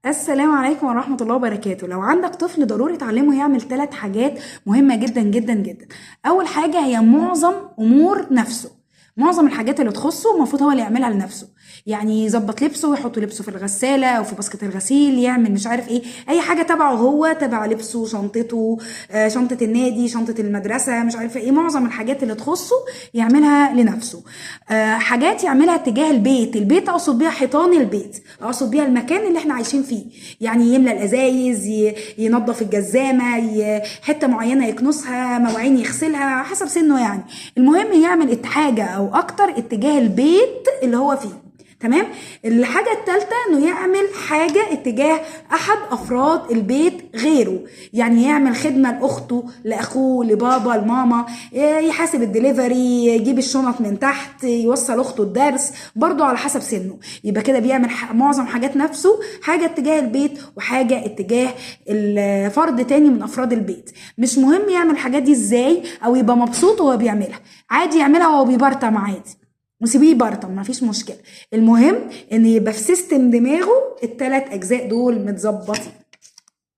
السلام عليكم ورحمة الله وبركاته. لو عندك طفل ضروري تعلمه يعمل 3 حاجات مهمة جدا جدا جدا. أول حاجة هي معظم أمور نفسه، معظم الحاجات اللي تخصه المفروض هو اللي يعملها لنفسه. يعني يظبط لبسه، يحط لبسه في الغسالة أو في باسكت الغسيل، يعمل مش عارف إيه، أي حاجة تبعه هو، تبع لبسه، شنطته، شنطة النادي، شنطة المدرسة، مش عارفة إيه. معظم الحاجات اللي تخصه يعملها لنفسه. حاجات يعملها اتجاه البيت أقصد بيها حيطان البيت، أقصد بيها المكان اللي احنا عايشين فيه. يعني يملى الأزايز، ينظف الجزامة، حتة معينة يكنسها، مواعين يغسلها حسب سنه يعني. المهم يعمل حاجة أو أكتر اتجاه البيت اللي هو فيه. تمام. الحاجة التالتة انه يعمل حاجة اتجاه احد افراد البيت غيره. يعني يعمل خدمة لاخته، لاخوه، لبابا، لماما، يحاسب الدليفري، يجيب الشنط من تحت، يوصل اخته الدرس، برضو على حسب سنه. يبقى كده بيعمل معظم حاجات نفسه، حاجة اتجاه البيت وحاجة اتجاه الفرد تاني من افراد البيت. مش مهم يعمل الحاجات دي ازاي او يبقى مبسوط وهو بيعملها، عادي يعملها وهو بيبرطم عادي، وسيبيه يبرطم مفيش مشكله. المهم ان يبقى في سيستم دماغه ال3 اجزاء دول متظبطين.